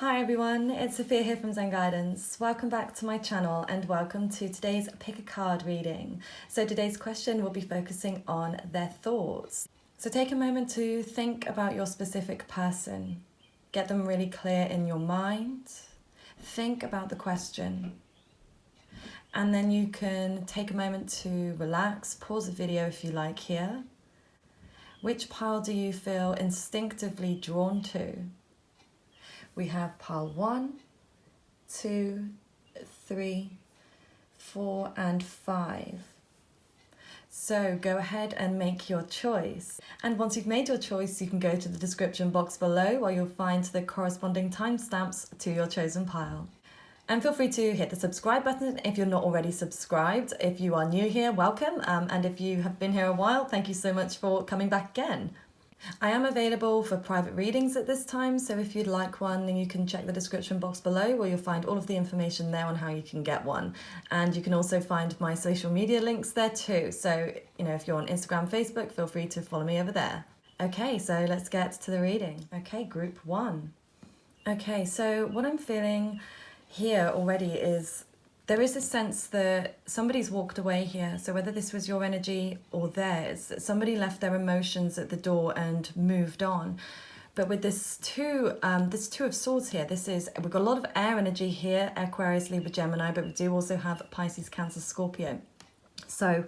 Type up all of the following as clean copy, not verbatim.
Hi everyone, it's Sophia here from Zen Guidance. Welcome back to my channel and welcome to today's Pick a Card reading. So today's question will be focusing on their thoughts. So take a moment to think about your specific person. Get them really clear in your mind. Think about the question. And then you can take a moment to relax, pause the video if you like here. Which pile do you feel instinctively drawn to? We have pile 1, 2, 3, 4, and 5. So go ahead and make your choice. And once you've made your choice, you can go to the description box below where you'll find the corresponding timestamps to your chosen pile. And feel free to hit the subscribe button if you're not already subscribed. If you are new here, welcome. And if you have been here a while, thank you so much for coming back again. I am available for private readings at this time, so if you'd like one, then you can check the description box below where you'll find all of the information there on how you can get one. And you can also find my social media links there too. So, if you're on Instagram, Facebook, feel free to follow me over there. Okay, so let's get to the reading. Okay, group 1. Okay, so what I'm feeling here already is there is a sense that somebody's walked away here. So whether this was your energy or theirs, somebody left their emotions at the door and moved on. But with this two of swords here, we've got a lot of air energy here, Aquarius, Libra, Gemini, but we do also have Pisces, Cancer, Scorpio. So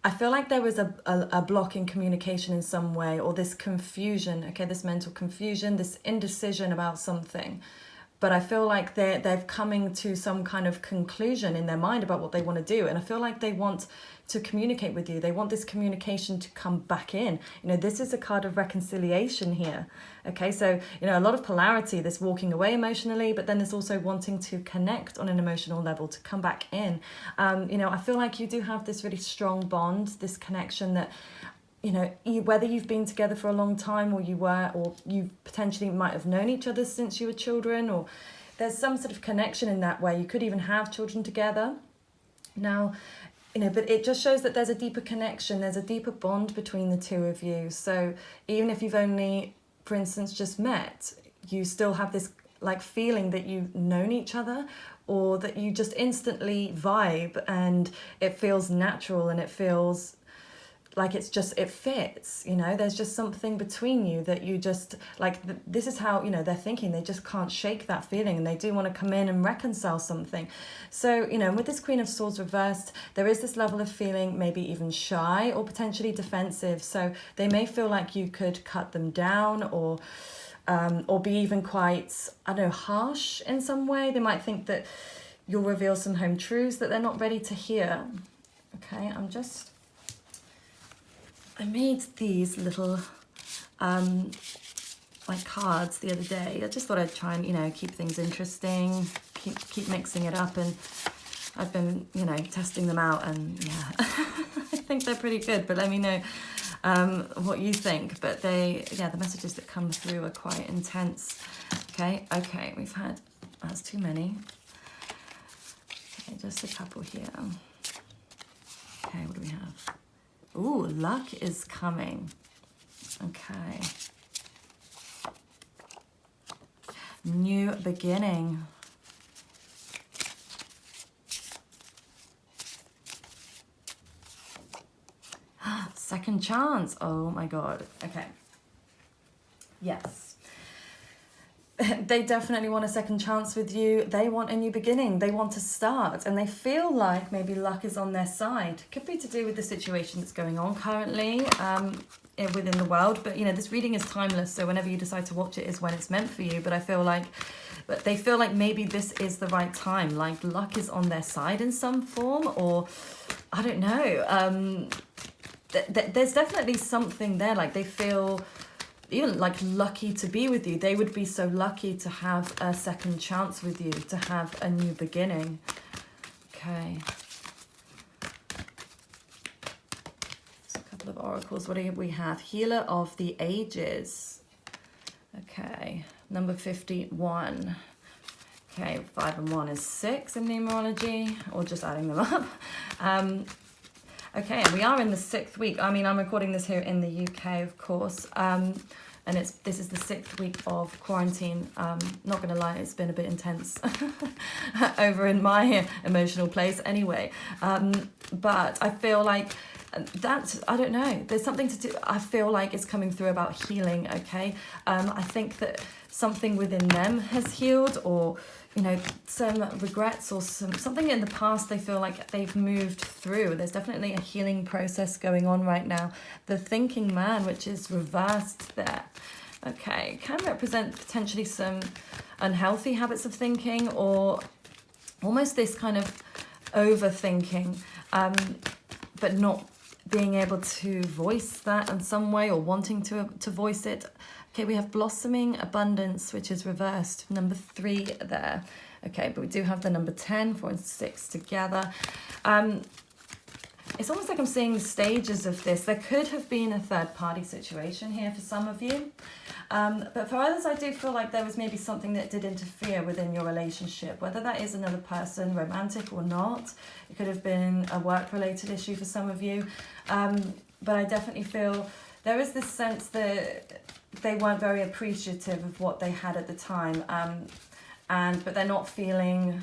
I feel like there was a block in communication in some way, or this confusion, okay, this mental confusion, this indecision about something. But I feel like they're coming to some kind of conclusion in their mind about what they want to do. And I feel like they want to communicate with you. They want this communication to come back in. This is a card of reconciliation here. Okay, so, a lot of polarity, this walking away emotionally, but then there's also wanting to connect on an emotional level, to come back in. I feel like you do have this really strong bond, this connection that, whether you've been together for a long time or you potentially might have known each other since you were children, or there's some sort of connection in that way. You could even have children together. Now, but it just shows that there's a deeper connection, there's a deeper bond between the two of you. So even if you've only, for instance, just met, you still have this feeling that you've known each other, or that you just instantly vibe and it feels natural and it feels like it fits, there's just something between you that you just, this is how, they're thinking. They just can't shake that feeling and they do want to come in and reconcile something. So, with this Queen of Swords reversed, there is this level of feeling maybe even shy or potentially defensive. So they may feel like you could cut them down or be even quite, harsh in some way. They might think that you'll reveal some home truths that they're not ready to hear. Okay, I made these little cards the other day. I just thought I'd try and keep things interesting, keep mixing it up, and I've been testing them out, and yeah, I think they're pretty good. But let me know what you think. But the messages that come through are quite intense. Okay, that's too many. Okay, just a couple here. Okay, what do we have? Ooh, luck is coming. Okay. New beginning. Second chance. Oh my God. Okay. Yes. They definitely want a second chance with you. They want a new beginning. They want to start, and they feel like maybe luck is on their side. Could be to do with the situation that's going on currently within the world. But this reading is timeless, so whenever you decide to watch it is when it's meant for you. But they feel like maybe this is the right time. Like luck is on their side in some form, or I don't know. There's definitely something there. Like they feel even lucky to be with you. They would be so lucky to have a second chance with you, to have a new beginning. Okay. So a couple of oracles. What do we have? Healer of the Ages. Okay. Number 51. Okay, 5 and 1 is 6 in numerology, or just adding them up. Okay, and we are in the 6th week. I'm recording this here in the UK, of course. and this is the 6th week of quarantine. Not gonna lie, it's been a bit intense over in my emotional place anyway. But I feel like that, I don't know, there's something to do, I feel like it's coming through about healing, okay? I think that something within them has healed, or you know, some regrets or something in the past they feel like they've moved through. There's definitely a healing process going on right now. The thinking man, which is reversed there, okay, can represent potentially some unhealthy habits of thinking, or almost this kind of overthinking, but not being able to voice that in some way, or wanting to voice it. Okay, we have blossoming abundance, which is reversed, number 3 there. Okay, but we do have the number 10, 4 and 6 together. It's almost like I'm seeing the stages of this. There could have been a third-party situation here for some of you. But for others, I do feel like there was maybe something that did interfere within your relationship, whether that is another person, romantic or not. It could have been a work-related issue for some of you. But I definitely feel there is this sense that they weren't very appreciative of what they had at the time, but they're not feeling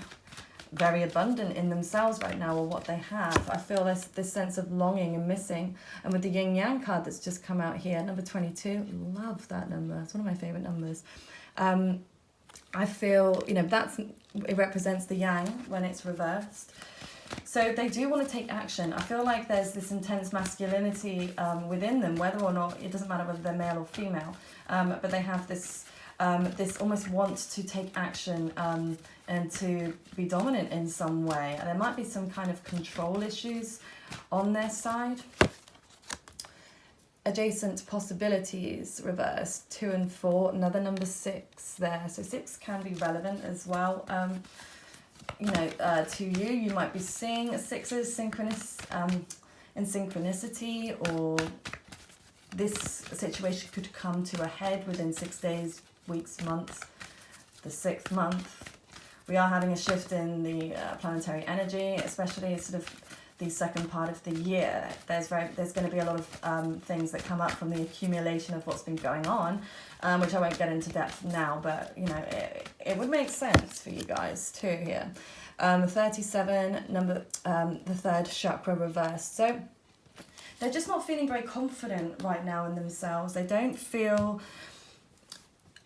very abundant in themselves right now, or what they have. I feel this sense of longing and missing. And with the yin yang card that's just come out here, number 22, love that number. It's one of my favorite numbers. I feel, you know, it represents the yang when it's reversed. So they do want to take action. I feel like there's this intense masculinity within them, whether or not, it doesn't matter whether they're male or female, but they have this almost want to take action and to be dominant in some way. And there might be some kind of control issues on their side. Adjacent possibilities, reversed, 2 and 4, another number 6 there. So 6 can be relevant as well. You know, to you might be seeing sixes in synchronicity, or this situation could come to a head within 6 days, weeks, months. The 6th month, we are having a shift in the planetary energy, especially sort of the second part of the year. There's going to be a lot of things that come up from the accumulation of what's been going on, which I won't get into depth now, but you know, it would make sense for you guys too here. 37, number the 3rd chakra reversed. So they're just not feeling very confident right now in themselves. They don't feel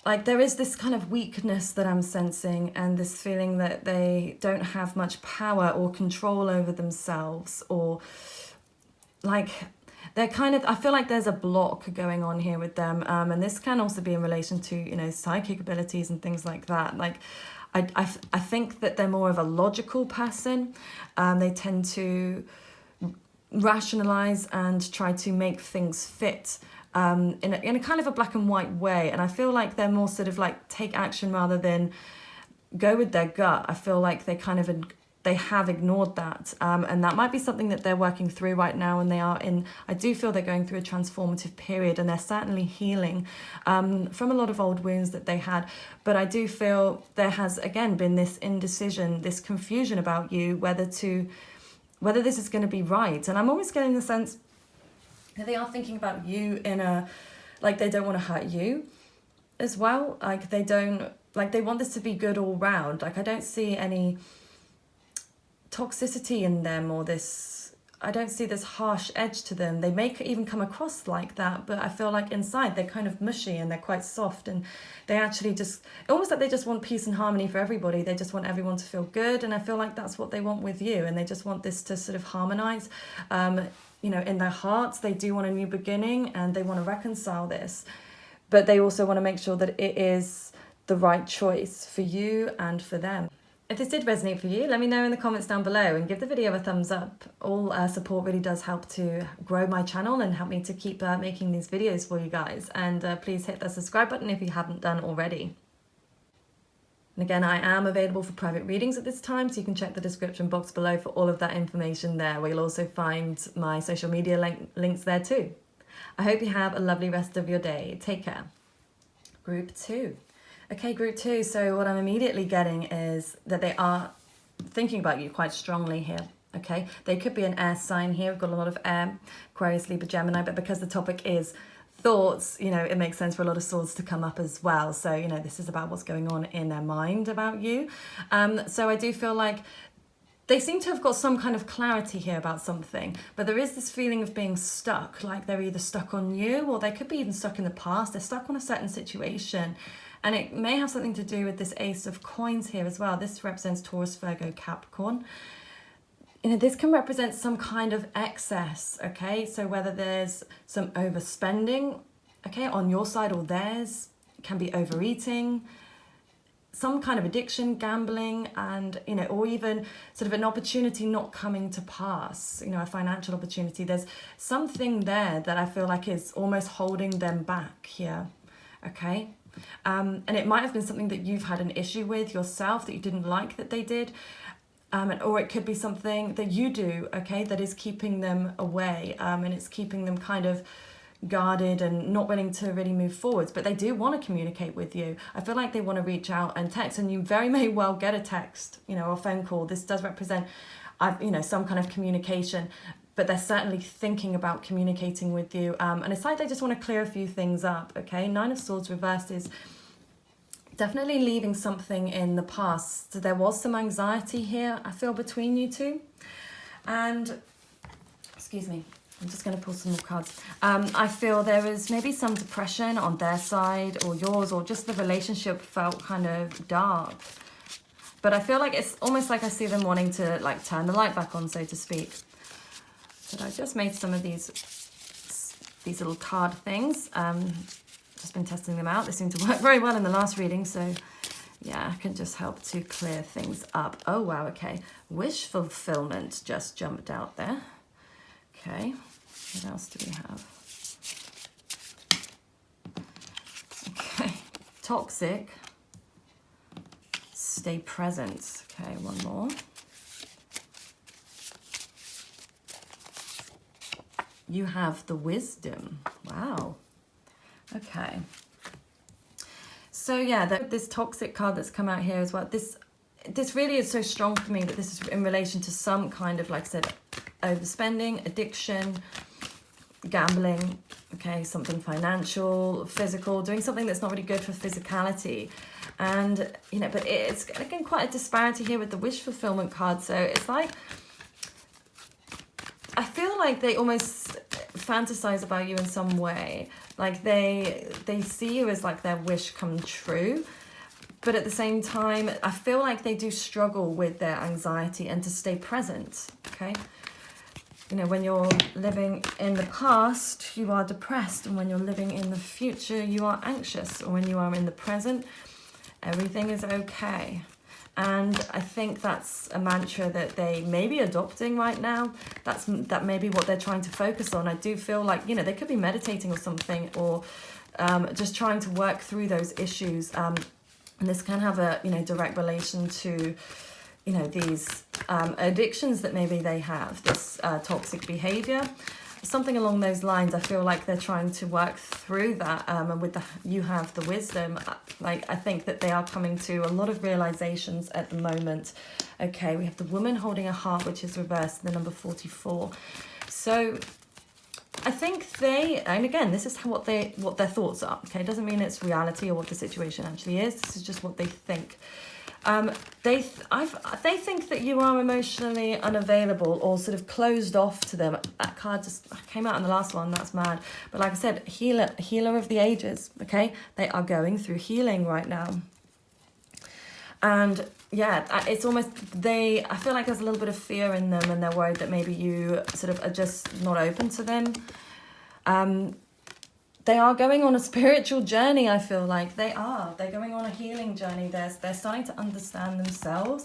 like, there is this kind of weakness that I'm sensing, and this feeling that they don't have much power or control over themselves, or like they're kind of, I feel like there's a block going on here with them, and this can also be in relation to, you know, psychic abilities and things like that. Like I think that they're more of a logical person. They tend to rationalize and try to make things fit in a kind of a black and white way. And I feel like they're more sort of like take action rather than go with their gut. I feel like they have ignored that. And that might be something that they're working through right now. And I do feel they're going through a transformative period, and they're certainly healing from a lot of old wounds that they had. But I do feel there has, again, been this indecision, this confusion about you, whether this is going to be right. And I'm always getting the sense that they are thinking about you like they don't want to hurt you as well. Like they want this to be good all round. Like I don't see any toxicity in them, or I don't see this harsh edge to them. They may even come across like that, but I feel like inside they're kind of mushy and they're quite soft, and they actually almost like they just want peace and harmony for everybody. They just want everyone to feel good, and I feel like that's what they want with you, and they just want this to sort of harmonize. You know, in their hearts, they do want a new beginning, and they want to reconcile this, but they also want to make sure that it is the right choice for you and for them. If this did resonate for you, let me know in the comments down below, and give the video a thumbs up. All support really does help to grow my channel and help me to keep making these videos for you guys. And please hit the subscribe button if you haven't done already. And again, I am available for private readings at this time, so you can check the description box below for all of that information there, where you'll also find my social media links there too. I hope you have a lovely rest of your day. Take care. Group 2. Okay, group 2. So what I'm immediately getting is that they are thinking about you quite strongly here. Okay, they could be an air sign here. We've got a lot of air, Aquarius, Libra, Gemini, but because the topic is thoughts, you know, it makes sense for a lot of swords to come up as well. So, you know, this is about what's going on in their mind about you. So I do feel like they seem to have got some kind of clarity here about something, but there is this feeling of being stuck, like they're either stuck on you or they could be even stuck in the past. They're stuck on a certain situation, and it may have something to do with this Ace of Coins here as well. This represents Taurus, Virgo, Capricorn. You know, this can represent some kind of excess, okay? So whether there's some overspending, okay, on your side or theirs, it can be overeating, some kind of addiction, gambling, and, you know, or even sort of an opportunity not coming to pass, you know, a financial opportunity. There's something there that I feel like is almost holding them back here, okay? And it might have been something that you've had an issue with yourself that you didn't like that they did, or it could be something that you do, okay, that is keeping them away, and it's keeping them kind of guarded and not willing to really move forwards, but they do want to communicate with you. I feel like they want to reach out and text, and you very may well get a text, you know, or a phone call. This does represent, you know, some kind of communication, but they're certainly thinking about communicating with you, and it's like they just want to clear a few things up, okay? Nine of Swords reversed is definitely leaving something in the past. So there was some anxiety here, I feel, between you two, and excuse me, I'm just going to pull some more cards. I feel there is maybe some depression on their side or yours, or just the relationship felt kind of dark. But I feel like it's almost like I see them wanting to like turn the light back on, so to speak. So I just made some of these little card things. Just been testing them out. They seem to work very well in the last reading. So yeah, I can just help to clear things up. Oh, wow. Okay. Wish fulfillment just jumped out there. Okay, what else do we have? Okay, toxic, stay present. Okay, one more. You have the wisdom. Wow. Okay. So yeah, this toxic card that's come out here as well. This really is so strong for me that this is in relation to some kind of, like I said, overspending, addiction, gambling, okay, something financial, physical, doing something that's not really good for physicality. And, you know, but it's, again, quite a disparity here with the wish fulfillment card. So it's like, I feel like they almost fantasize about you in some way. Like they see you as like their wish come true. But at the same time, I feel like they do struggle with their anxiety and to stay present, okay? You know, when you're living in the past, you are depressed. And when you're living in the future, you are anxious. And when you are in the present, everything is okay. And I think that's a mantra that they may be adopting right now. That may be what they're trying to focus on. I do feel like, you know, they could be meditating or something, or just trying to work through those issues. And this can have a, you know, direct relation to, you know, these addictions that maybe they have, this toxic behavior, something along those lines. I feel like they're trying to work through that, and with you have the wisdom, like I think that they are coming to a lot of realizations at the moment. Okay, we have the woman holding a heart, which is reversed, the number 44. So I think they, and again, this is what their thoughts are, okay? It doesn't mean it's reality or what the situation actually is. This is just what they think. They think that you are emotionally unavailable or sort of closed off to them. That card just came out in the last one. That's mad. But like I said, healer of the ages. Okay, they are going through healing right now. And yeah, it's almost I feel like there's a little bit of fear in them, and they're worried that maybe you sort of are just not open to them. They are going on a spiritual journey, I feel like. They're going on a healing journey. They're starting to understand themselves.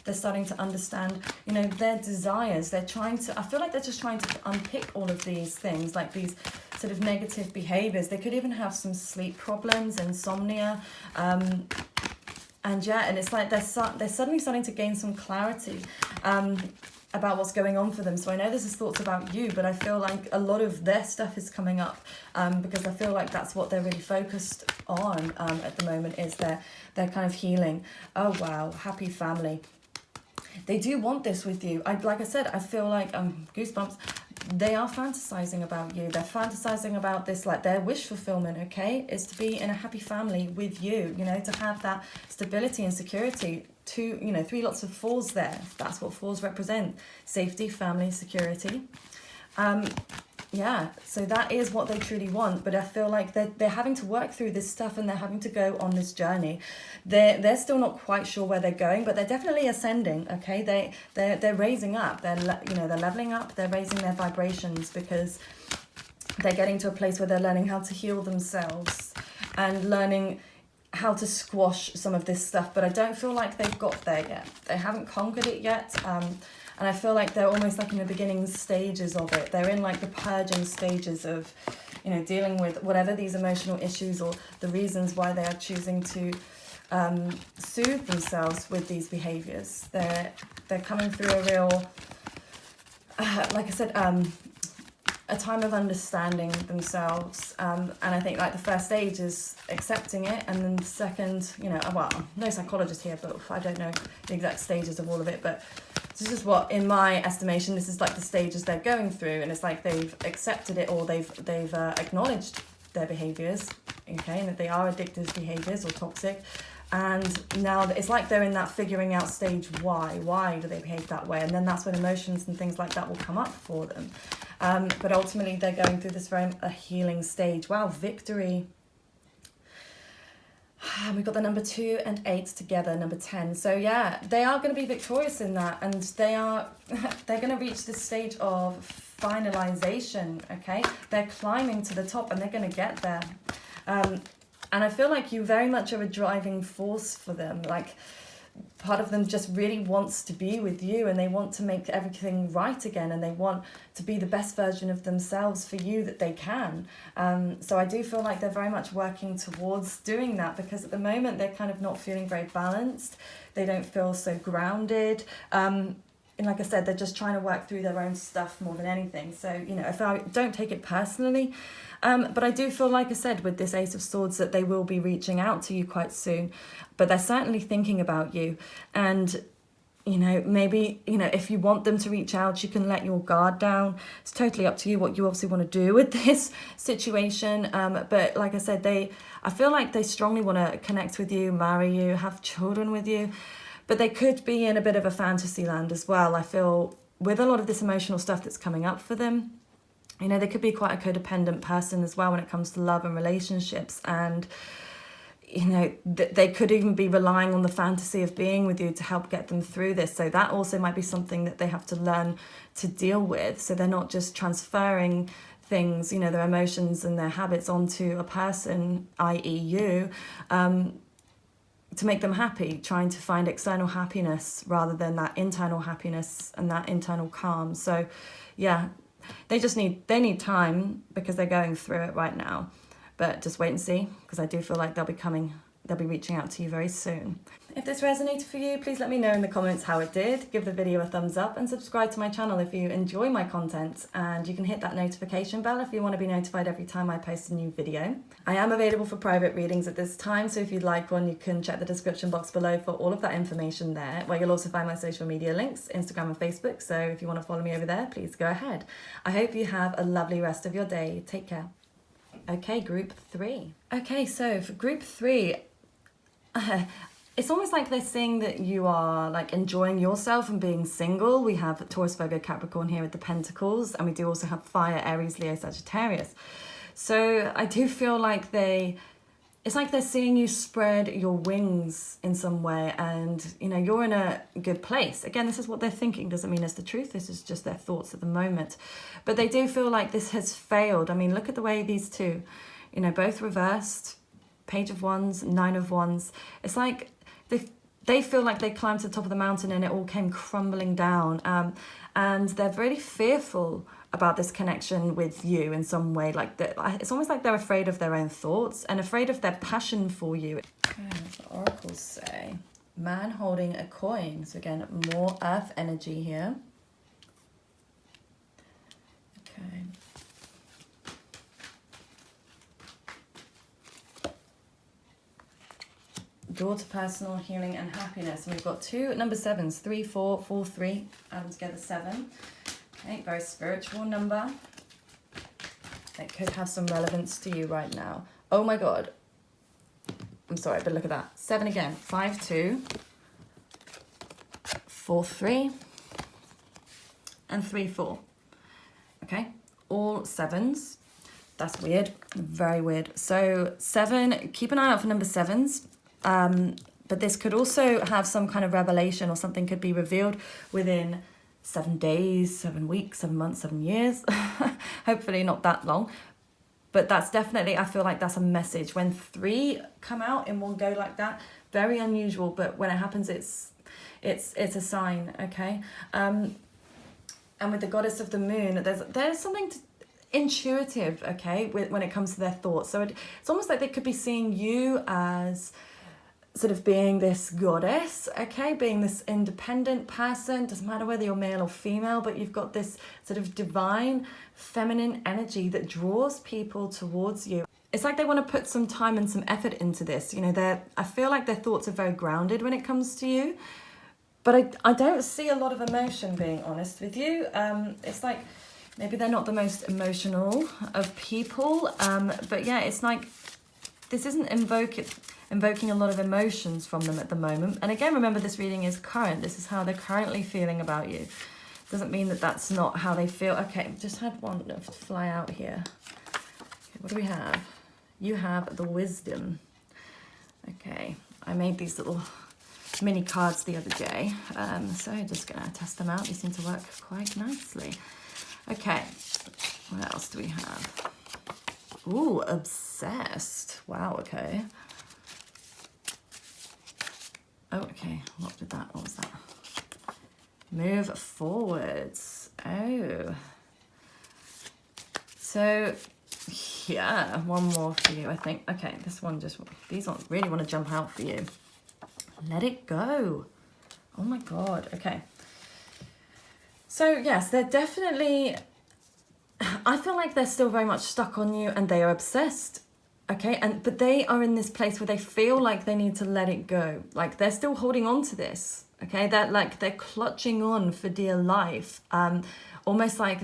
They're starting to understand, you know, their desires. I feel like they're just trying to unpick all of these things, like these sort of negative behaviors. They could even have some sleep problems, insomnia. And yeah, and it's like they're suddenly starting to gain some clarity about what's going on for them. So I know this is thoughts about you, but I feel like a lot of their stuff is coming up, because I feel like that's what they're really focused on at the moment, is their kind of healing. Oh wow, happy family. They do want this with you. Like I said, I feel like goosebumps. they are fantasizing about you. They're fantasizing about this, like their wish fulfillment, okay, is to be in a happy family with you, you know, to have that stability and security. Two, you know, 3 lots of 4s there. That's what 4s represent: safety, family, security. Yeah, so that is what they truly want, but I feel like they're having to work through this stuff, and they're having to go on this journey. They're still not quite sure where they're going, but they're definitely ascending, okay? They're raising up, they're leveling up, they're raising their vibrations, because they're getting to a place where they're learning how to heal themselves and learning how to squash some of this stuff, but I don't feel like they've got there yet. They haven't conquered it yet. And I feel like they're almost like in the beginning stages of it. They're in like the purging stages of, you know, dealing with whatever these emotional issues or the reasons why they are choosing to soothe themselves with these behaviors. They're coming through a real, like I said, a time of understanding themselves. And I think like the first stage is accepting it, and then the second, you know, well, no psychologist here, but I don't know the exact stages of all of it, but this is what, in my estimation, this is like the stages they're going through, and it's like they've accepted it, or they've acknowledged their behaviors, okay, and that they are addictive behaviors or toxic, and now it's like they're in that figuring out stage. Why do they behave that way? And then that's when emotions and things like that will come up for them. But ultimately, they're going through this a healing stage. Wow, victory. We've got the number 2 and 8 together, number 10. So yeah, they are going to be victorious in that, and they're going to reach this stage of finalization, okay? They're climbing to the top, and they're going to get there. And I feel like you very much are a driving force for them. Like, part of them just really wants to be with you, and they want to make everything right again, and they want to be the best version of themselves for you that they can. So I do feel like they're very much working towards doing that, because at the moment they're kind of not feeling very balanced. They don't feel so grounded. And like I said, they're just trying to work through their own stuff more than anything. So, you know, if I don't take it personally, but I do feel, like I said, with this Ace of Swords, that they will be reaching out to you quite soon. But they're certainly thinking about you. And, you know, maybe, you know, if you want them to reach out, you can let your guard down. It's totally up to you what you obviously want to do with this situation. But like I said, I feel like they strongly want to connect with you, marry you, have children with you. But they could be in a bit of a fantasy land as well. I feel with a lot of this emotional stuff that's coming up for them, you know, they could be quite a codependent person as well when it comes to love and relationships. And, you know, they could even be relying on the fantasy of being with you to help get them through this. So that also might be something that they have to learn to deal with. So they're not just transferring things, you know, their emotions and their habits onto a person, i.e. you, to make them happy, trying to find external happiness rather than that internal happiness and that internal calm. So yeah, they need time, because they're going through it right now. But just wait and see, because I do feel like they'll be reaching out to you very soon. If this resonated for you, please let me know in the comments how it did. Give the video a thumbs up and subscribe to my channel if you enjoy my content. And you can hit that notification bell if you want to be notified every time I post a new video. I am available for private readings at this time, so if you'd like one, you can check the description box below for all of that information there, where you'll also find my social media links, Instagram and Facebook. So if you want to follow me over there, please go ahead. I hope you have a lovely rest of your day. Take care. Okay, group 3. Okay, so for group 3, it's almost like they're saying that you are like enjoying yourself and being single. We have Taurus, Virgo, Capricorn here with the Pentacles, and we do also have Fire, Aries, Leo, Sagittarius. So I do feel like it's like they're seeing you spread your wings in some way, and you know, you're in a good place. Again, this is what they're thinking, doesn't mean it's the truth. This is just their thoughts at the moment. But they do feel like this has failed. I mean, look at the way these two, you know, both reversed, Page of Wands, Nine of Wands. It's like they feel like they climbed to the top of the mountain and it all came crumbling down. And they're really fearful about this connection with you in some way. Like it's almost like they're afraid of their own thoughts and afraid of their passion for you. Okay, what the oracles say. Man holding a coin. So again, more earth energy here. Okay. Door to personal healing and happiness. And we've got two number 7s, 3, 4, 4, 3, add them together 7. Okay, very spiritual number. It could have some relevance to you right now. Oh my God. I'm sorry, but look at that. 7 again. 5, 2, 4, 3, and 3, 4. Okay, all 7s. That's weird, very weird. So 7, keep an eye out for number 7s. But this could also have some kind of revelation, or something could be revealed within 7 days, 7 weeks, 7 months, 7 years. Hopefully not that long. But that's definitely, I feel like that's a message. When 3 come out in one go like that, very unusual, but when it happens, it's a sign, okay? And with the goddess of the moon, there's something intuitive, okay, when it comes to their thoughts. So it's almost like they could be seeing you as sort of being this goddess, okay, being this independent person. Doesn't matter whether you're male or female, but you've got this sort of divine feminine energy that draws people towards you. It's like they want to put some time and some effort into this. You know, I feel like their thoughts are very grounded when it comes to you, but I don't see a lot of emotion, being honest with you. It's like maybe they're not the most emotional of people, but yeah, it's like this isn't invoking a lot of emotions from them at the moment. And again, remember, this reading is current. This is how they're currently feeling about you. Doesn't mean that that's not how they feel. Okay, just had one fly out here. Okay, what do we have? You have the wisdom. Okay, I made these little mini cards the other day. So I'm just gonna test them out. They seem to work quite nicely. Okay, what else do we have? Ooh, obsessed. Wow, okay. Oh, okay, what was that? Move forwards. Oh. So, yeah, one more for you, I think. Okay, these ones really want to jump out for you. Let it go. Oh my God, okay. So, yes, they're definitely, I feel like they're still very much stuck on you, and they are obsessed. Okay, but they are in this place where they feel like they need to let it go. Like they're still holding on to this. Okay, they're clutching on for dear life. Almost like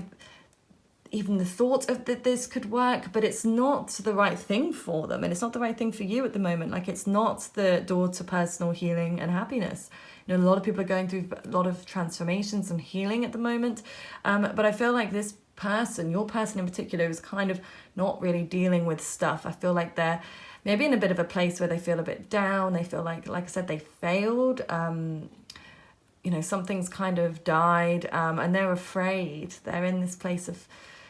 even the thought of that this could work, but it's not the right thing for them, and it's not the right thing for you at the moment. Like it's not the door to personal healing and happiness. You know, a lot of people are going through a lot of transformations and healing at the moment, but I feel like this person, your person in particular, is kind of not really dealing with stuff. I feel like they're maybe in a bit of a place where they feel a bit down. They feel like I said, they failed. You know, something's kind of died, and they're afraid. They're in this place of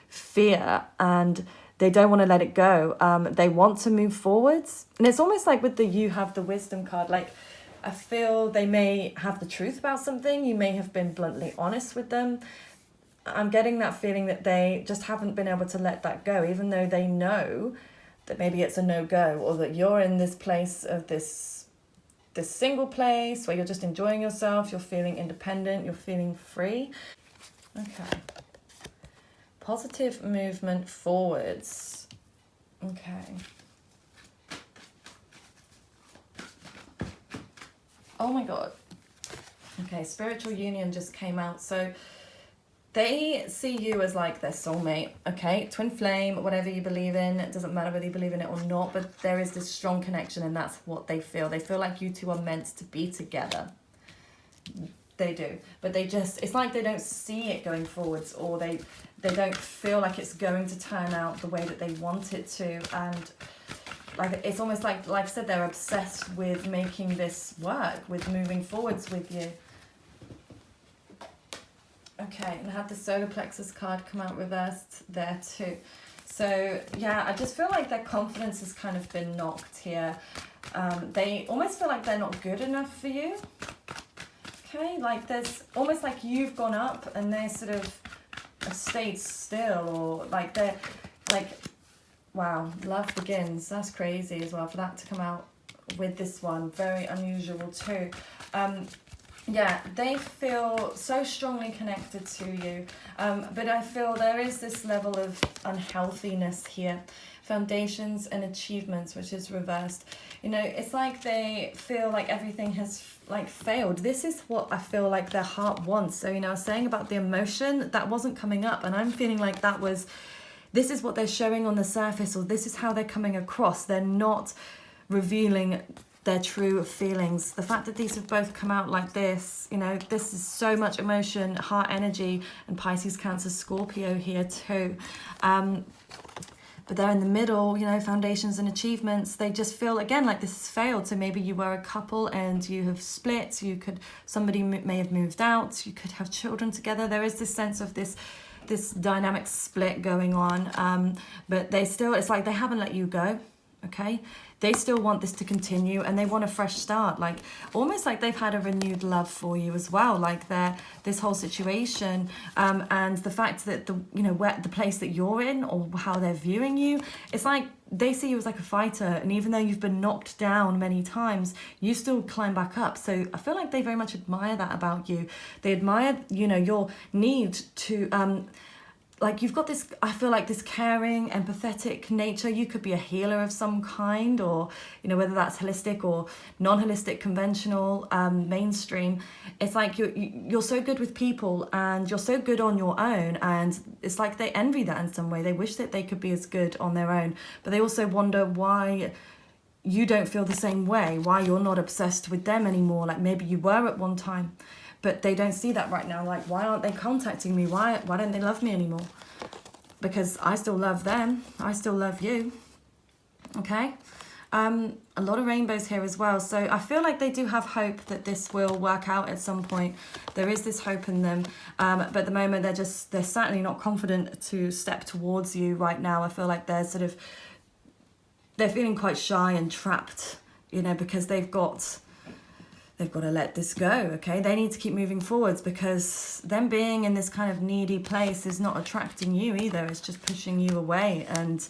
fear, and they don't want to let it go. They want to move forwards, and it's almost like with you have the wisdom card. Like I feel they may have the truth about something. You may have been bluntly honest with them. I'm getting that feeling that they just haven't been able to let that go, even though they know that maybe it's a no-go, or that you're in this place of this single place where you're just enjoying yourself, you're feeling independent, you're feeling free. Okay. Positive movement forwards. Okay. Oh my God. Okay, spiritual union just came out. So they see you as like their soulmate, okay? Twin flame, whatever you believe in. It doesn't matter whether you believe in it or not, but there is this strong connection, and that's what they feel. They feel like you two are meant to be together. They do. But it's like they don't see it going forwards, or they don't feel like it's going to turn out the way that they want it to. And like it's almost like I said, they're obsessed with making this work, with moving forwards with you. Okay, and I had the solar plexus card come out reversed there too. So yeah, I just feel like their confidence has kind of been knocked here. They almost feel like they're not good enough for you. Okay, like there's almost like you've gone up and they sort of have stayed still, or like they're like, wow, love begins. That's crazy as well for that to come out with this one. Very unusual too. Yeah, they feel so strongly connected to you, but I feel there is this level of unhealthiness here. I foundations and achievements, which is reversed. You know, it's like they feel like everything has like failed. This is what I feel like their heart wants. So, you know, I was saying about the emotion that wasn't coming up, and I'm feeling like this is what they're showing on the surface, or this is how they're coming across. They're not revealing their true feelings. The fact that these have both come out like this, you know, this is so much emotion, heart energy, and Pisces, Cancer, Scorpio here too. But they're in the middle, you know, foundations and achievements. They just feel, again, like this has failed. So maybe you were a couple and you have split. Somebody may have moved out. You could have children together. There is this sense of this dynamic split going on. But it's like they haven't let you go, okay? They still want this to continue, and they want a fresh start, like almost like they've had a renewed love for you as well, like this whole situation, and the fact that the place that you're in, or how they're viewing you, it's like they see you as like a fighter, and even though you've been knocked down many times, you still climb back up. So I feel like they very much admire that about you. They admire, you know, your need to like you've got this, I feel like this caring, empathetic nature. You could be a healer of some kind, or, you know, whether that's holistic or non-holistic, conventional, mainstream. It's like you're so good with people, and you're so good on your own, and it's like they envy that in some way. They wish that they could be as good on their own, but they also wonder why you don't feel the same way, why you're not obsessed with them anymore, like maybe you were at one time. But they don't see that right now. Like, why aren't they contacting me? Why don't they love me anymore? Because I still love them. I still love you. Okay? A lot of rainbows here as well. So I feel like they do have hope that this will work out at some point. There is this hope in them. But at the moment, they're certainly not confident to step towards you right now. I feel like they're feeling quite shy and trapped, you know, because they've got to let this go, okay? They need to keep moving forwards, because them being in this kind of needy place is not attracting you either. It's just pushing you away. And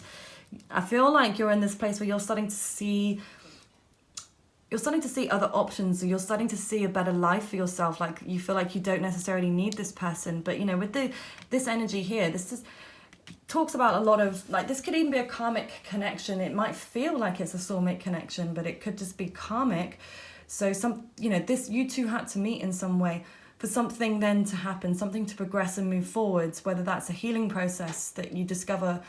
I feel like you're in this place where you're starting to see other options, or you're starting to see a better life for yourself. Like, you feel like you don't necessarily need this person. But, you know, with this energy here, this talks about a lot of, like, this could even be a karmic connection. It might feel like it's a soulmate connection, but it could just be karmic. So you two had to meet in some way for something then to happen, something to progress and move forwards, whether that's a healing process that you discover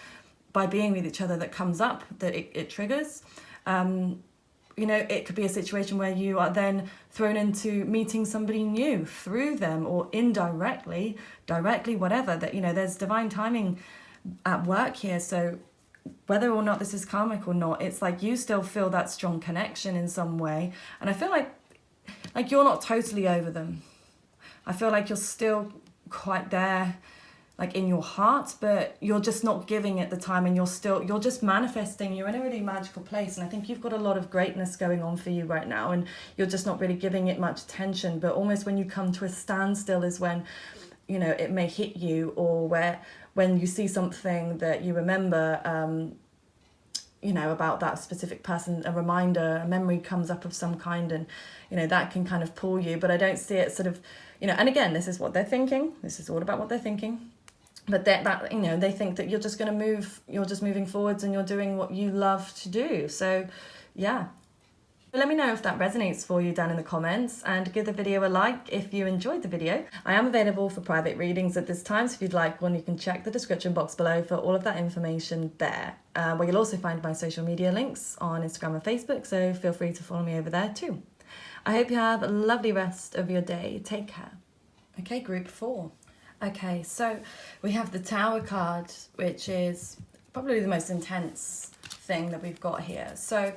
by being with each other that comes up, that it triggers. You know, it could be a situation where you are then thrown into meeting somebody new through them, or indirectly, directly, whatever. That, you know, there's divine timing at work here. So whether or not this is karmic or not, it's like you still feel that strong connection in some way. And I feel like you're not totally over them. I feel like you're still quite there, like in your heart, but you're just not giving it the time, and you're just manifesting. You're in a really magical place, and I think you've got a lot of greatness going on for you right now, and you're just not really giving it much attention. But almost when you come to a standstill is when, you know, it may hit you, or when you see something that you remember, you know, about that specific person, a reminder, a memory comes up of some kind, and, you know, that can kind of pull you. But I don't see it sort of, you know, and again, this is what they're thinking. This is all about what they're thinking. But that you know, they think that you're just going to move, you're just moving forwards, and you're doing what you love to do. So, yeah. But let me know if that resonates for you down in the comments, and give the video a like if you enjoyed the video. I am available for private readings at this time, so if you'd like one, you can check the description box below for all of that information there. Where you'll also find my social media links on Instagram and Facebook, so feel free to follow me over there too. I hope you have a lovely rest of your day. Take care. Okay, group 4. Okay, so we have the Tower card, which is probably the most intense thing that we've got here. So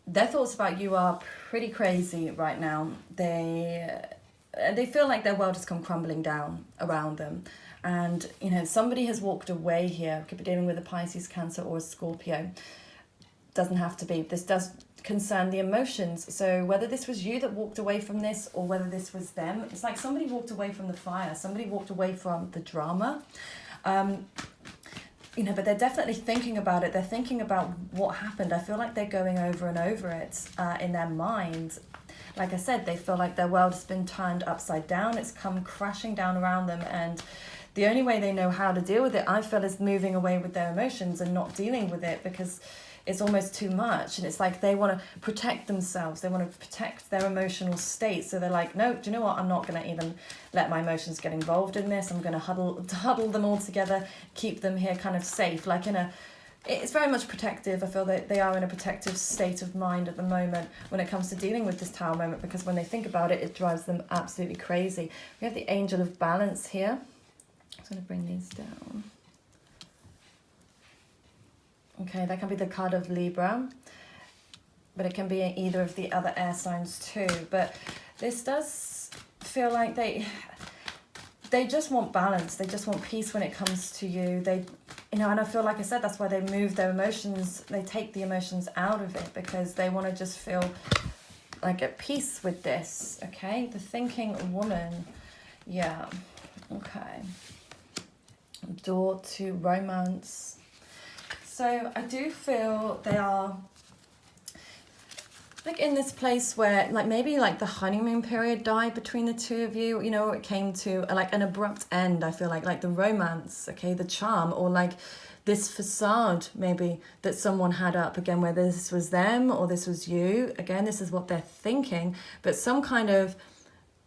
their thoughts about you are pretty crazy right now. They feel like their world has come crumbling down around them. And, you know, somebody has walked away here. Could be dealing with a Pisces, Cancer, or a Scorpio. Doesn't have to be. This does concern the emotions. So whether this was you that walked away from this, or whether this was them, it's like somebody walked away from the fire. Somebody walked away from the drama. You know, but they're definitely thinking about it. They're thinking about what happened. I feel like they're going over and over it in their mind. Like I said, they feel like their world has been turned upside down. It's come crashing down around them, and the only way they know how to deal with it, I feel, is moving away with their emotions and not dealing with it, because it's almost too much. And it's like they want to protect themselves. They want to protect their emotional state. So they're like, no, do you know what? I'm not going to even let my emotions get involved in this. I'm going to huddle them all together, keep them here kind of safe. Like it's very much protective. I feel that they are in a protective state of mind at the moment when it comes to dealing with this Tower moment, because when they think about it, it drives them absolutely crazy. We have the Angel of Balance here. I'm going to bring these down. Okay, that can be the card of Libra, but it can be either of the other air signs too. But this does feel like they just want balance. They just want peace when it comes to you. And I feel, like I said, that's why they move their emotions. They take the emotions out of it, because they want to just feel like at peace with this. Okay, the Thinking Woman. Yeah, okay. Door to Romance. So I do feel they are like in this place where like maybe like the honeymoon period died between the two of you. You know, it came to like an abrupt end. I feel like the romance, okay, the charm, or like this facade maybe that someone had up, again, whether this was them or this was you. Again, this is what they're thinking, but some kind of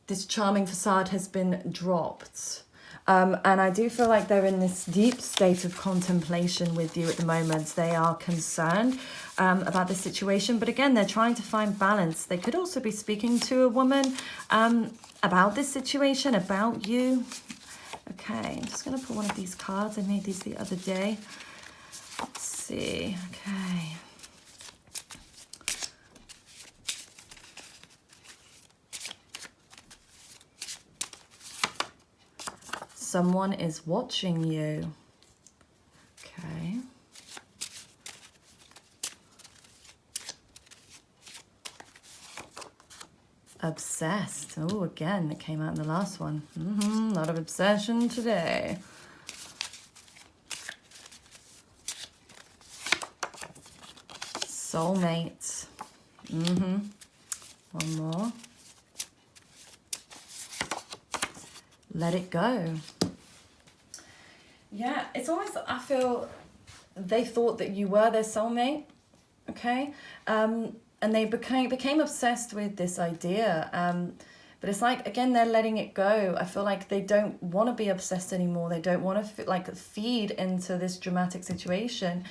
this charming facade has been dropped. And I do feel like they're in this deep state of contemplation with you at the moment. They are concerned about this situation. But again, they're trying to find balance. They could also be speaking to a woman about this situation, about you. Okay, I'm just going to put one of these cards. I made these the other day. Let's see. Okay. Someone is watching you. Okay. Obsessed. Oh, again, it came out in the last one. A lot of obsession today. Soulmate. One more. Let it go. Yeah, it's almost, I feel they thought that you were their soulmate, okay? And they became obsessed with this idea. But it's like, again, they're letting it go. I feel like they don't want to be obsessed anymore. They don't want to feed into this dramatic situation.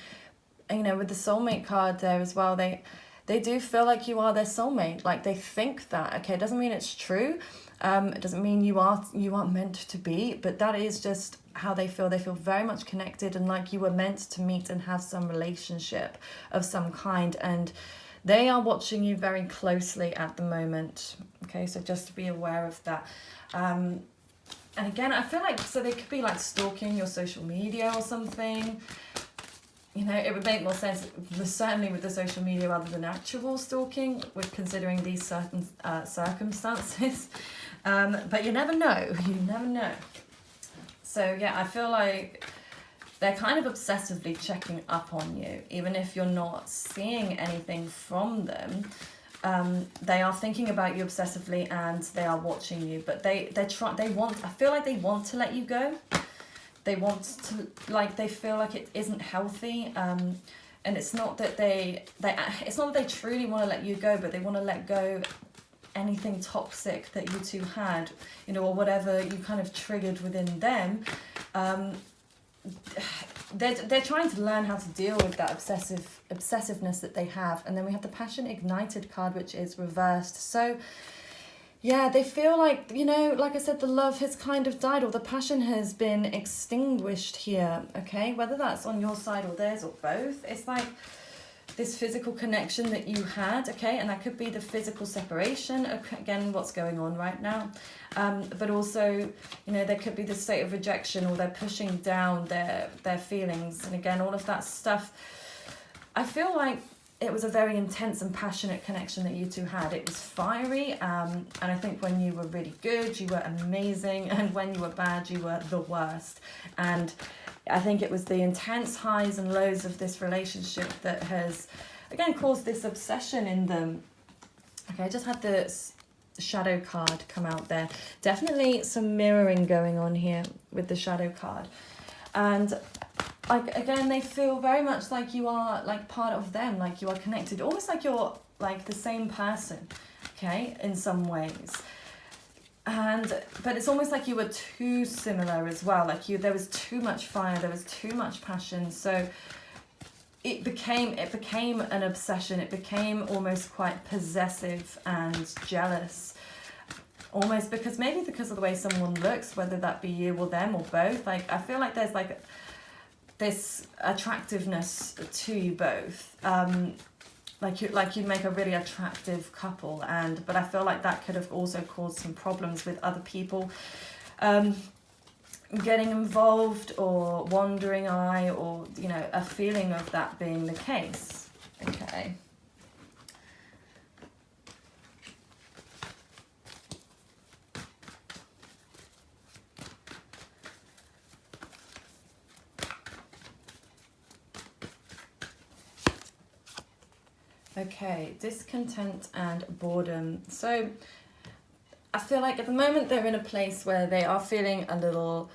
And, you know, with the soulmate card there as well, they do feel like you are their soulmate. Like they think that, okay? It doesn't mean it's true. It doesn't mean you are meant to be, but that is just how they feel. They feel very much connected and like you were meant to meet and have some relationship of some kind. And they are watching you very closely at the moment. Okay, so just to be aware of that. And again, I feel like, so they could be like stalking your social media or something. You know, it would make more sense, certainly with the social media, rather than actual stalking, with considering these certain circumstances. But you never know. You never know. So yeah, I feel like they're kind of obsessively checking up on you, even if you're not seeing anything from them. They are thinking about you obsessively and they are watching you. But I feel like they want to let you go. They want to, like, they feel like it isn't healthy, and it's not that they truly want to let you go, but they want to let go anything toxic that you two had, you know, or whatever you kind of triggered within them. They're trying to learn how to deal with that obsessiveness that they have. And then we have the Passion Ignited card, which is reversed. So yeah, they feel like, you know, like I said, the love has kind of died, or the passion has been extinguished here, okay? Whether that's on your side or theirs or both. It's like this physical connection that you had, okay? And that could be the physical separation, again, what's going on right now. But also, you know, there could be this state of rejection, or they're pushing down their feelings. And again, all of that stuff. I feel like it was a very intense and passionate connection that you two had. It was fiery, and I think when you were really good, you were amazing, and when you were bad, you were the worst. And I think it was the intense highs and lows of this relationship that has, again, caused this obsession in them. Okay, I just had the shadow card come out there. Definitely some mirroring going on here with the shadow card. And like, again, they feel very much like you are like part of them, like you are connected, almost like you're like the same person, okay, in some ways. But it's almost like you were too similar as well, like there was too much fire, there was too much passion, so it became an obsession. It became almost quite possessive and jealous, almost because of the way someone looks, whether that be you or them or both. Like, I feel like there's like this attractiveness to you both, like you'd make a really attractive couple, but I feel like that could have also caused some problems with other people getting involved, or wandering eye, or a feeling of that being the case. Okay. Okay, discontent and boredom. So I feel like at the moment they're in a place where they are feeling a little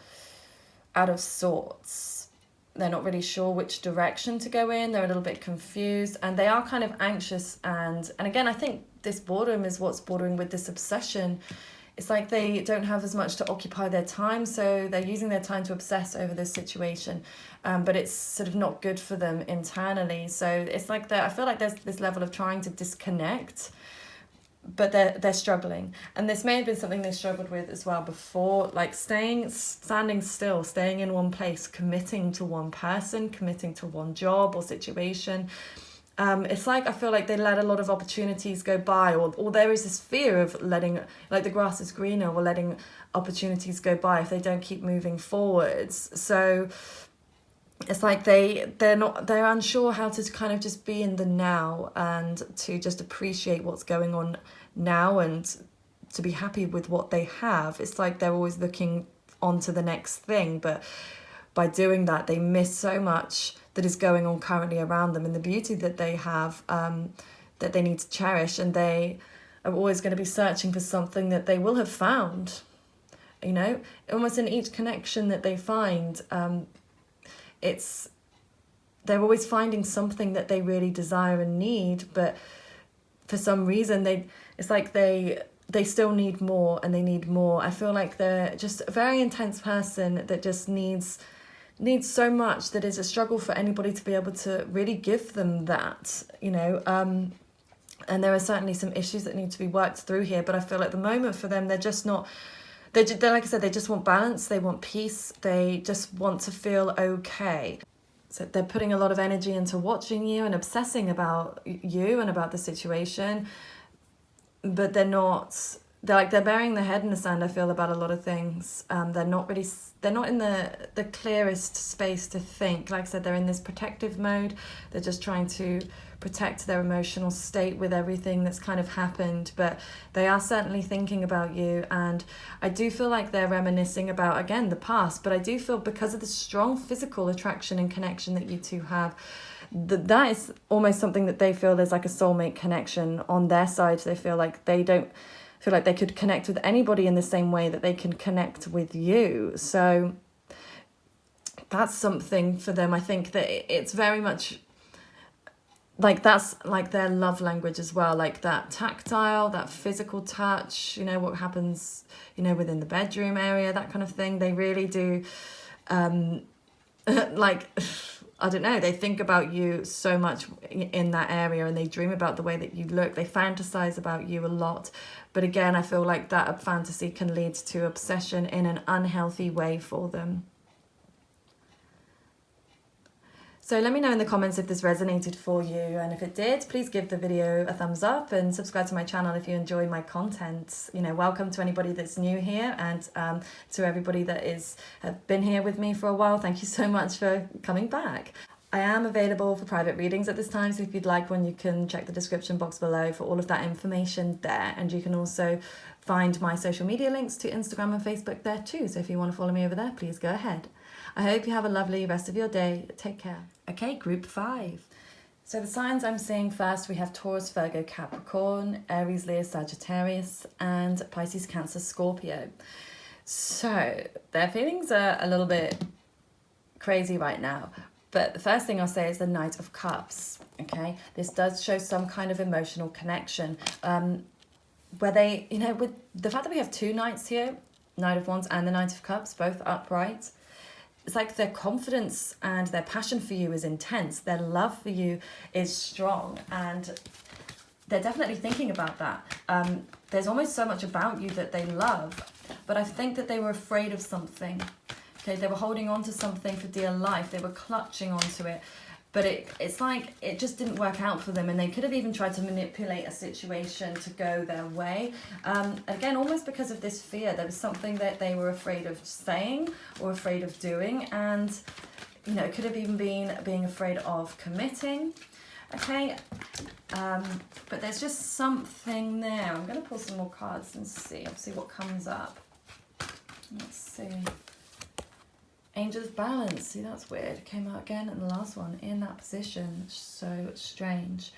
out of sorts. They're not really sure which direction to go in. They're a little bit confused, and they are kind of anxious. And again, I think this boredom is what's bordering with this obsession. It's like they don't have as much to occupy their time, so they're using their time to obsess over this situation, but it's sort of not good for them internally. So it's like I feel like there's this level of trying to disconnect, but they're struggling. And this may have been something they struggled with as well before, like standing still, staying in one place, committing to one person, committing to one job or situation. It's like I feel like they let a lot of opportunities go by, or there is this fear of letting, like the grass is greener, or letting opportunities go by if they don't keep moving forwards. So it's like they're unsure how to kind of just be in the now, and to just appreciate what's going on now, and to be happy with what they have. It's like they're always looking on to the next thing, but by doing that, they miss so much that is going on currently around them, and the beauty that they have, that they need to cherish. And they are always going to be searching for something that they will have found, almost in each connection that they find. They're always finding something that they really desire and need, but for some reason it's like they still need more, and they need more. I feel like they're just a very intense person that just needs so much, that is a struggle for anybody to be able to really give them that, and there are certainly some issues that need to be worked through here, but I feel like at the moment for them, they're just not, they're like I said, they just want balance, they want peace, they just want to feel okay. So they're putting a lot of energy into watching you and obsessing about you and about the situation, but they're burying their head in the sand, I feel, about a lot of things. They're not in the clearest space to think. Like I said, they're in this protective mode. They're just trying to protect their emotional state with everything that's kind of happened, but they are certainly thinking about you. And I do feel like they're reminiscing about, again, the past, but I do feel because of the strong physical attraction and connection that you two have, that is almost something that they feel there's like a soulmate connection on their side. They feel like they don't feel like they could connect with anybody in the same way that they can connect with you. So that's something for them. I think that it's very much like that's like their love language as well, like that tactile, that physical touch, what happens, within the bedroom area, that kind of thing. They really do, like, I don't know, they think about you so much in that area, and they dream about the way that you look. They fantasize about you a lot. But again, I feel like that fantasy can lead to obsession in an unhealthy way for them. So let me know in the comments if this resonated for you, and if it did, please give the video a thumbs up and subscribe to my channel if you enjoy my content. Welcome to anybody that's new here, and to everybody that have been here with me for a while. Thank you so much for coming back. I am available for private readings at this time, so if you'd like one, you can check the description box below for all of that information there, and you can also find my social media links to Instagram and Facebook there too, so if you want to follow me over there, please go ahead. I hope you have a lovely rest of your day. Take care. Okay, group 5. So the signs I'm seeing first, we have Taurus, Virgo, Capricorn, Aries, Leo, Sagittarius, and Pisces, Cancer, Scorpio. So their feelings are a little bit crazy right now. But the first thing I'll say is the Knight of Cups, okay? This does show some kind of emotional connection. Where they, you know, with the fact that we have two knights here, Knight of Wands and the Knight of Cups, both upright, it's like their confidence and their passion for you is intense. Their love for you is strong, and they're definitely thinking about that. There's almost so much about you that they love, but I think that they were afraid of something. Okay, they were holding on to something for dear life. They were clutching onto it, but it's like it just didn't work out for them, and they could have even tried to manipulate a situation to go their way. Again, almost because of this fear, there was something that they were afraid of saying or afraid of doing, and you know, it could have even been being afraid of committing. Okay, but there's just something there. I'm going to pull some more cards and see. I'll see what comes up. Let's see. Angel's Balance. See, that's weird. It came out again in the last one in that position. So strange.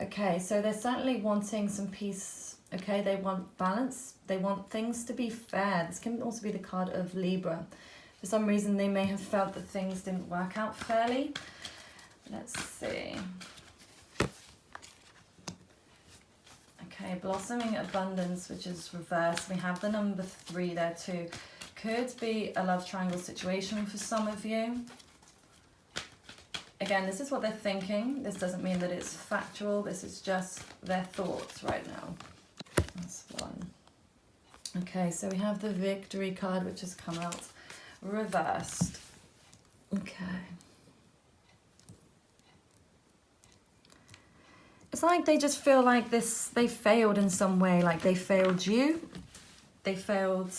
Okay, so they're certainly wanting some peace. Okay, they want balance. They want things to be fair. This can also be the card of Libra. For some reason, they may have felt that things didn't work out fairly. Let's see. Okay, Blossoming Abundance, which is reversed. We have the number 3 there too. Could be a love triangle situation for some of you. Again, this is what they're thinking. This doesn't mean that it's factual. This is just their thoughts right now. That's one. Okay, so we have the Victory card, which has come out reversed. Okay. It's like they just feel like they failed in some way. Like they failed you. They failed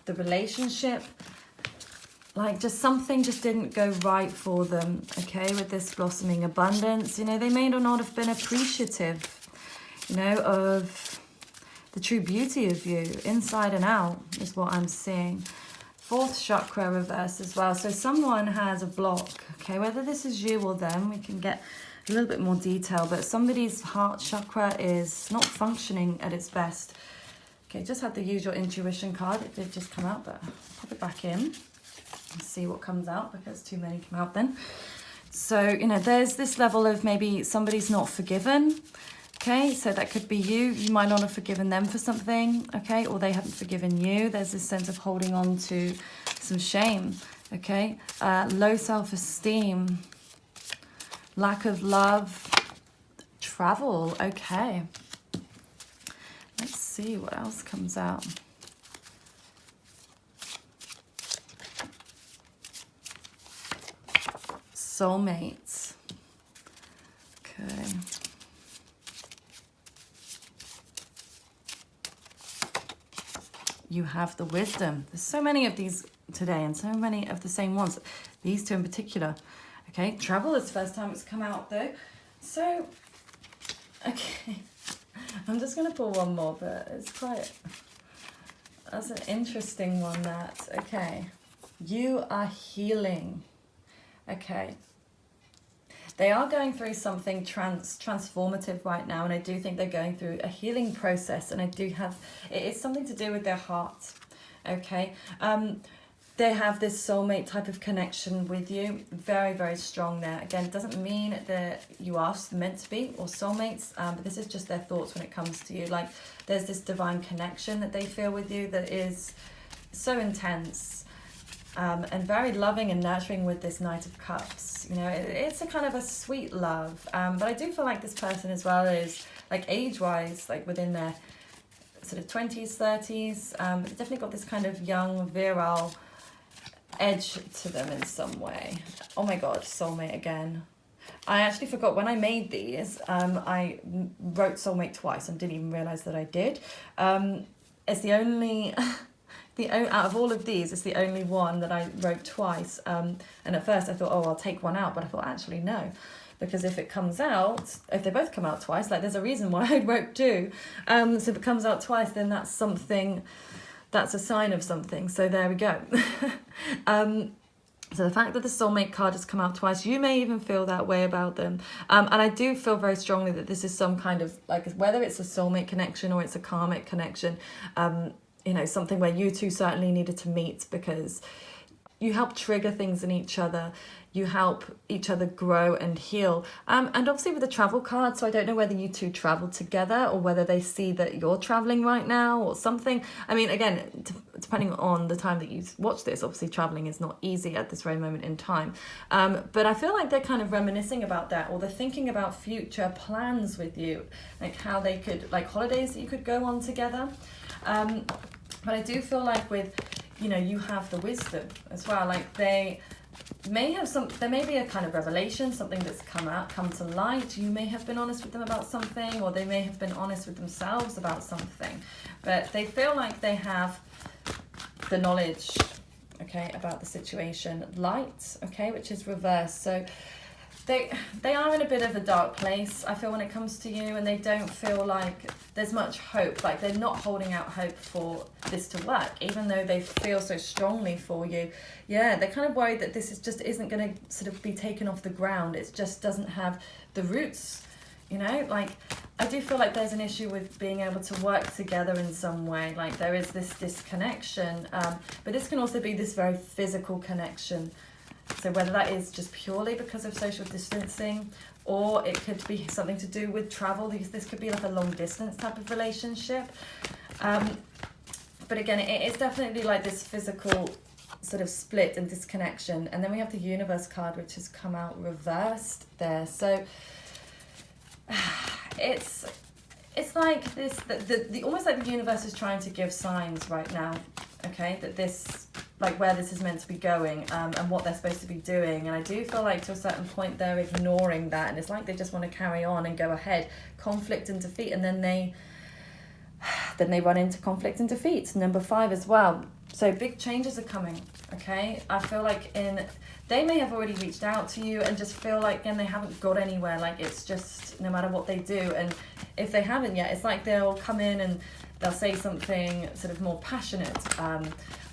the relationship, like just something just didn't go right for them. Okay, with this Blossoming Abundance, you know, they may not have been appreciative, you know, of the true beauty of you inside and out is what I'm seeing. 4th chakra reverse as well. So someone has a block, okay, whether this is you or them, we can get a little bit more detail, but somebody's heart chakra is not functioning at its best. Okay, just had the usual intuition card. It did just come out, but I'll pop it back in and see what comes out because too many come out then. So, you know, there's this level of maybe somebody's not forgiven. Okay, so that could be you. You might not have forgiven them for something, okay, or they haven't forgiven you. There's this sense of holding on to some shame, okay. Low self-esteem, lack of love, travel, okay. Let's see what else comes out. Soulmates. Okay. You have the Wisdom. There's so many of these today and so many of the same ones. These two in particular. Okay, Travel is the first time it's come out though. So, okay. I'm just going to pull one more, but it's quite... That's an interesting one, that. Okay. You are healing. Okay. They are going through something transformative right now, and I do think they're going through a healing process, and I do have... It is something to do with their heart. Okay. They have this soulmate type of connection with you. Very, very strong there. Again, it doesn't mean that you are meant to be or soulmates, but this is just their thoughts when it comes to you. Like, there's this divine connection that they feel with you that is so intense and very loving and nurturing with this Knight of Cups. You know, it's a kind of a sweet love. But I do feel like this person as well is, like, age-wise, like within their sort of 20s, 30s. But they've definitely got this kind of young, virile edge to them in some way. Oh my god, soulmate again. I actually forgot when I made these, I wrote soulmate twice and didn't even realize that I did. It's the only out of all of these, it's the only one that I wrote twice. And at first I thought, oh, I'll take one out, but I thought actually no, because if it comes out, if they both come out twice, like there's a reason why I wrote 2. So if it comes out twice, then that's something. That's a sign of something. So there we go. So the fact that the soulmate card has come out twice, you may even feel that way about them. And I do feel very strongly that this is some kind of, like, whether it's a soulmate connection or it's a karmic connection, you know, something where you two certainly needed to meet, because you help trigger things in each other. You help each other grow and heal. And obviously with the travel card, so I don't know whether you two travel together or whether they see that you're traveling right now or something. I mean, again, depending on the time that you watch this, obviously traveling is not easy at this very moment in time. But I feel like they're kind of reminiscing about that, or they're thinking about future plans with you, like how they could, like holidays that you could go on together. But I do feel like with, you know, you have the wisdom as well. Like they may have there may be a kind of revelation, something that's come to light. You may have been honest with them about something, or they may have been honest with themselves about something. But they feel like they have the knowledge, okay, about the situation. Light, okay, which is reversed. So they are in a bit of a dark place, I feel, when it comes to you, and they don't feel like there's much hope. Like they're not holding out hope for this to work, even though they feel so strongly for you. Yeah, they're kind of worried that this isn't going to sort of be taken off the ground. It just doesn't have the roots, you know? Like, I do feel like there's an issue with being able to work together in some way. Like there is this disconnection, but this can also be this very physical connection. So whether that is just purely because of social distancing, or it could be something to do with travel. This could be like a long distance type of relationship. But again, it is definitely like this physical sort of split and disconnection. And then we have the universe card, which has come out reversed there. So it's like this, the almost like the universe is trying to give signs right now, okay, that this, like where this is meant to be going, and what they're supposed to be doing. And I do feel like to a certain point they're ignoring that, and it's like they just want to carry on and go ahead, conflict and defeat, and then they run into conflict and defeat. Number 5 as well. So big changes are coming, okay? I feel like they may have already reached out to you and just feel like, again, they haven't got anywhere. Like it's just, no matter what they do, and if they haven't yet, it's like they'll come in and they'll say something sort of more passionate,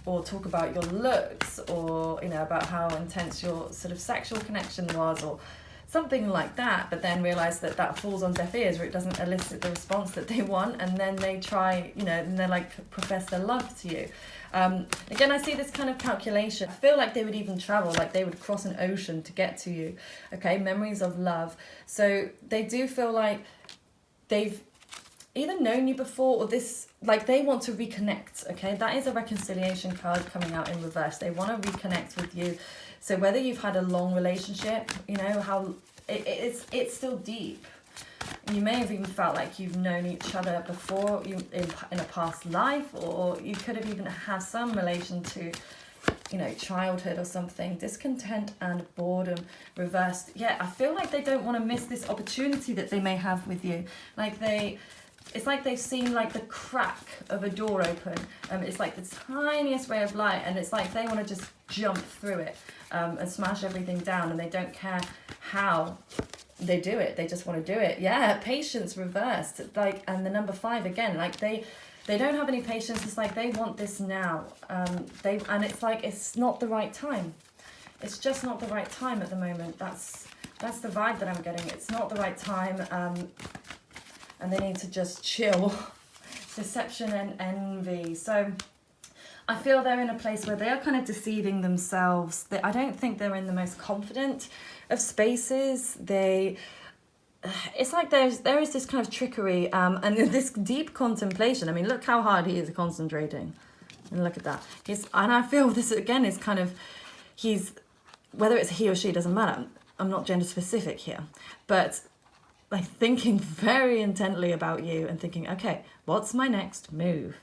or talk about your looks, or, you know, about how intense your sort of sexual connection was, or something like that, but then realize that that falls on deaf ears, or it doesn't elicit the response that they want, and then they try, you know, and they like profess their love to you. Again, I see this kind of calculation. I feel like they would even travel, like they would cross an ocean to get to you, okay? Memories of love. So they do feel like they've either known you before, or this, like they want to reconnect, okay? That is a reconciliation card coming out in reverse. They want to reconnect with you. So whether you've had a long relationship, you know, how it's still deep. You may have even felt like you've known each other before in a past life, or you could have even had some relation to, you know, childhood or something. Discontent and boredom reversed. Yeah, I feel like they don't want to miss this opportunity that they may have with you. Like it's like they've seen like the crack of a door open. It's like the tiniest ray of light, and it's like they want to just jump through it, and smash everything down, and they don't care how they do it. They just want to do it. Yeah, patience reversed. Like, and the number 5 again, like they don't have any patience. It's like they want this now. And it's like it's not the right time. It's just not the right time at the moment. That's the vibe that I'm getting. It's not the right time. And they need to just chill. Deception and envy. So I feel they're in a place where they are kind of deceiving themselves. I don't think they're in the most confident of spaces. It's like there is this kind of trickery, and this deep contemplation. I mean, look how hard he is concentrating. And look at that. And I feel this again is kind of, whether it's he or she, doesn't matter. I'm not gender specific here. But like thinking very intently about you and thinking, okay, what's my next move?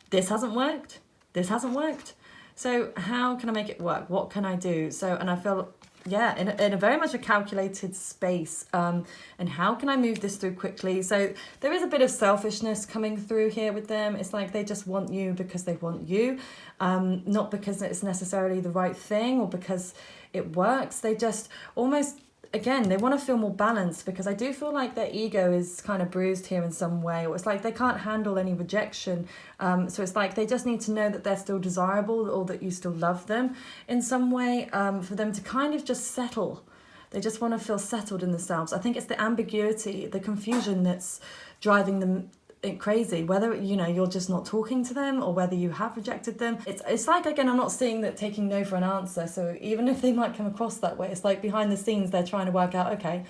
This hasn't worked. This hasn't worked. So how can I make it work? What can I do? So, and I feel, yeah, in a very much a calculated space. And how can I move this through quickly? So there is a bit of selfishness coming through here with them. It's like they just want you because they want you, not because it's necessarily the right thing or because it works. They just almost, again, they want to feel more balanced, because I do feel like their ego is kind of bruised here in some way, or it's like they can't handle any rejection. So it's like they just need to know that they're still desirable, or that you still love them in some way, for them to kind of just settle. They just want to feel settled in themselves. I think it's the ambiguity, the confusion that's driving them crazy, whether you're just not talking to them, or whether you have rejected them. It's like, again, I'm not saying that taking no for an answer, so even if they might come across that way, it's like behind the scenes they're trying to work out, okay,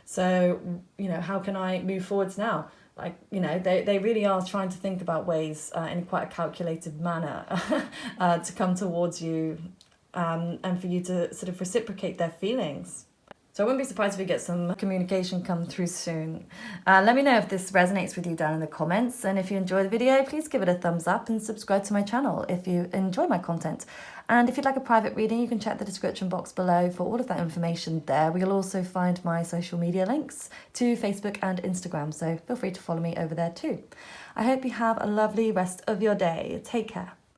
so how can I move forwards now? Like, they really are trying to think about ways in quite a calculated manner to come towards you, and for you to sort of reciprocate their feelings. So I wouldn't be surprised if we get some communication come through soon. Let me know if this resonates with you down in the comments. And if you enjoy the video, please give it a thumbs up and subscribe to my channel if you enjoy my content. And if you'd like a private reading, you can check the description box below for all of that information there. You'll also find my social media links to Facebook and Instagram, so feel free to follow me over there too. I hope you have a lovely rest of your day. Take care.